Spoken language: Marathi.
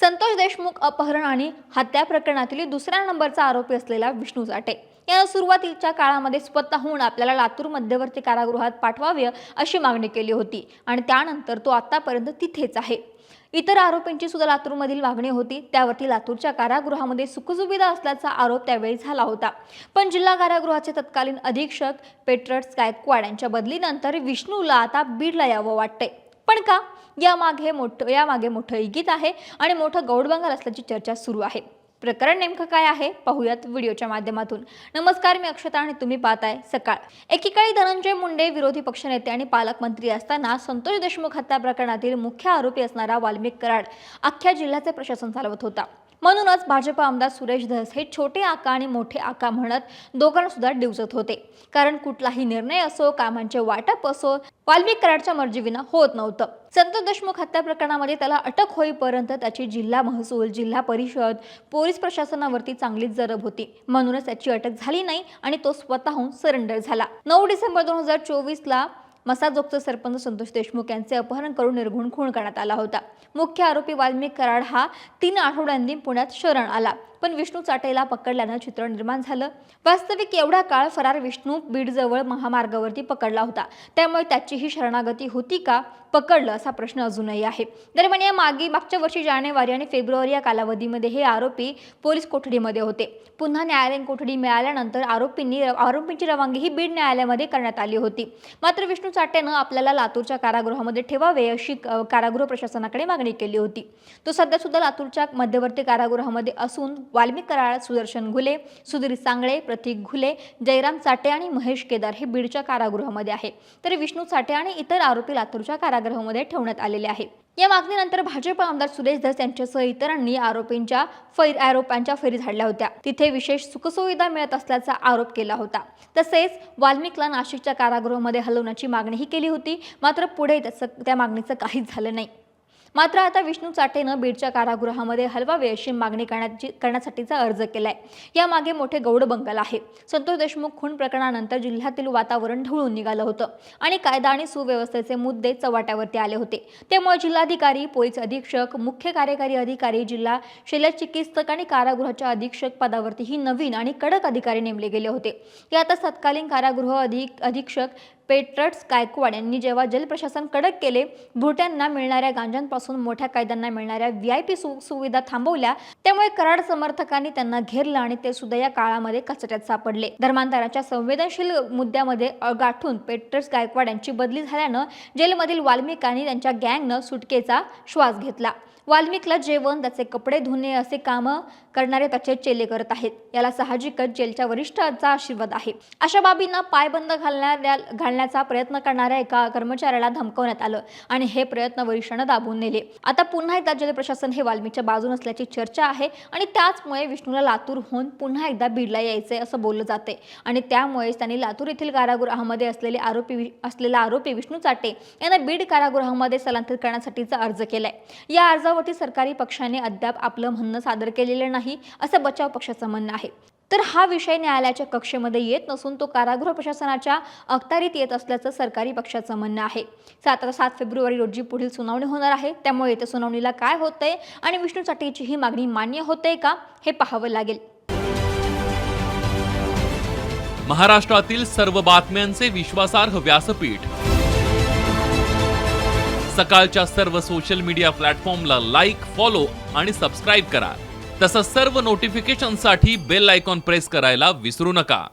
संतोष देशमुख अपहरण आणि हत्या प्रकरणातील दुसऱ्या नंबरचा आरोपी असलेला विष्णू चाटे यानं सुरुवातीच्या काळामध्ये स्वतःहून आपल्याला लातूर मध्यवर्ती कारागृहात पाठवावे अशी मागणी केली होती आणि त्यानंतर तो आतापर्यंत तिथेच आहे। इतर आरोपींची सुद्धा लातूरमधील मागणी होती, त्यावरती लातूरच्या कारागृहामध्ये सुखसुविधा असल्याचा आरोप त्यावेळी झाला होता। पण जिल्हा कारागृहाचे तत्कालीन अधीक्षक पेट्रट्स गायकवाड यांच्या बदलीनंतर विष्णूला आता बीडला यावं वाटतंय। पण का? यामागे मोठं इंगित आहे आणि मोठं गौडबंगाल असल्याची चर्चा सुरू आहे। प्रकरण नेमकं काय आहे पाहूयात व्हिडिओच्या माध्यमातून। नमस्कार, मी अक्षता आणि तुम्ही पाहताय सकाळ। एकीकडे धनंजय मुंडे विरोधी पक्षनेते आणि पालकमंत्री असताना संतोष देशमुख हत्या प्रकरणातील मुख्य आरोपी असणारा वाल्मिक कराड अख्ख्या जिल्ह्याचे प्रशासन चालवत होता। म्हणूनच भाजप आमदार सुरेश धस हे छोटे आका आणि मोठे आका म्हणत दोघांना सुद्धा डिवचत होते, कारण कुठलाही निर्णय असो, कामांचे वाटप असो, वाल्मिक कराडच्या मर्जीविना होत नव्हतं। संतोष देशमुख हत्या प्रकरणामध्ये त्याला अटक होईपर्यंत त्याची जिल्हा महसूल, जिल्हा परिषद, पोलीस प्रशासनावरती चांगलीच जरब होती। म्हणूनच त्याची अटक झाली नाही आणि तो स्वतःहून सरेंडर झाला। 9 डिसेंबर 2024 मसाजोगचे सरपंच संतोष देशमुख यांचे अपहरण करून निर्घुण खून करण्यात आला होता। मुख्य आरोपी वाल्मिक कराड हा 3 आठवड्यांनी पुण्यात शरण आला, पण विष्णू चाटेला पकडल्यानं चित्र निर्माण झालं। वास्तविक एवढा काळ फरार विष्णू बीडजवळ महामार्गावरती पकडला होता, त्यामुळे त्याचीही शरणागती होती का, पकडलं असा प्रश्न अजूनही आहे। दरम्यान मागच्या वर्षी जानेवारी आणि फेब्रुवारी या कालावधीमध्ये हे आरोपी पोलीस कोठडीमध्ये होते। पुन्हा न्यायालयीन कोठडी मिळाल्यानंतर आरोपींची रवानगी ही बीड न्यायालयामध्ये करण्यात आली होती। मात्र विष्णू चाटेनं आपल्याला लातूरच्या कारागृहामध्ये ठेवावे अशी कारागृह प्रशासनाकडे मागणी केली होती। तो सध्या सुद्धा लातूरच्या मध्यवर्ती कारागृहामध्ये असून वाल्मिक कराड, सुदर्शन घुले, सुधीर सांगळे, प्रतीक घुले, जयराम चाटे आणि महेश केदार हे बीडच्या कारागृहामध्ये आहे, तर विष्णू चाटे आणि इतर आरोपी लातूरच्या कारागृहामध्ये ठेवण्यात आलेले आहे। या मागणीनंतर भाजप आमदार सुरेश धस यांच्यासह इतरांनी आरोपींच्या फैरी झाडल्या होत्या। तिथे विशेष सुखसुविधा मिळत असल्याचा आरोप केला होता। तसेच वाल्मिकला नाशिकच्या कारागृहामध्ये हलवण्याची मागणीही केली होती, मात्र पुढे त्या मागणीचं काहीच झालं नाही। मात्र आता विष्णू चाटेनं बीडच्या कारागृहामध्ये हलवावे अशी मागणी करण्यासाठीचा अर्ज केलाय। यामागे मोठे गौडबंगाल आहे। संतोष देशमुख खून प्रकरणानंतर जिल्ह्यातील वातावरण ढवळून निघालं होतं आणि कायदा आणि सुव्यवस्थेचे मुद्दे चव्हाट्यावरती आले होते। त्यामुळे जिल्हाधिकारी, पोलीस अधीक्षक, मुख्य कार्यकारी अधिकारी, जिल्हा शल्यचिकित्सक आणि कारागृहाच्या अधीक्षक पदावरती ही नवीन आणि कडक अधिकारी नेमले गेले होते। यातच तत्कालीन कारागृह अधीक्षक पेट्रट्स गायकवाड यांनी जेव्हा जलप्रशासन कडक केले, भुरट्यांना मिळणाऱ्या गांजांपासून मोठ्या कायद्यांना मिळणाऱ्या VIP सुविधा थांबवल्या, त्यामुळे कराड समर्थकांनी त्यांना घेरलं आणि ते सुद्धा या काळामध्ये कचऱ्यात सापडले। धर्मांतराच्या संवेदनशील मुद्द्यामध्ये गाठून पेट्रट्स गायकवाड यांची बदली झाल्यानं जेलमधील वाल्मिकांनी त्यांच्या गँगनं सुटकेचा श्वास घेतला। वाल्मिकला जेवण, त्याचे कपडे धुणे असे काम करणारे त्याचे चेले करत आहेत। याला साहजिकच जेलच्या वरिष्ठांचा आशीर्वाद आहे। अशा बाबींना पायबंद घालण्याचा प्रयत्न करणाऱ्या एका कर्मचाऱ्याला धमकवण्यात आलं आणि हे प्रयत्न वरिष्ठांना दाबून नेले। आता पुन्हा एकदा जल प्रशासन हे वाल्मिकच्या बाजूने असल्याची चर्चा आहे आणि त्याचमुळे विष्णूला लातूरहून पुन्हा एकदा बीडला यायचंय असं बोललं जाते आणि त्यामुळेच त्यांनी लातूर येथील कारागृहामध्ये असलेला आरोपी विष्णू चाटे यांना बीड कारागृहामध्ये स्थलांतरित करण्यासाठीचा अर्ज केलाय। या अर्जावरती सरकारी पक्षाने अद्याप आपलं म्हणणं सादर केलेलं नाही असं बचाव पक्षाचं म्हणणं आहे। तर हा विषय न्यायालयाच्या कक्षेमध्ये येत नसून तो कारागृह प्रशासनाच्या अखत्यारीत येत असल्याचं सरकारी पक्षाचं म्हणणं आहे। 7 फेब्रुवारी रोजी पुढील सुनावणी होणार आहे, त्यामुळे येत्या सुनावणीला काय होतंय आणि विष्णू चाटेची ही मागणी मान्य होते का हे पाहावं लागेल। महाराष्ट्रातील सर्व बातम्यांचे विश्वासार्ह व्यासपीठ सकाळच्या सर्व सोशल मीडिया प्लॅटफॉर्मला लाईक, फॉलो आणि सबस्क्राईब करा। तसंच सर्व नोटिफिकेशनसाठी बेल आयकॉन प्रेस करायला विसरू नका।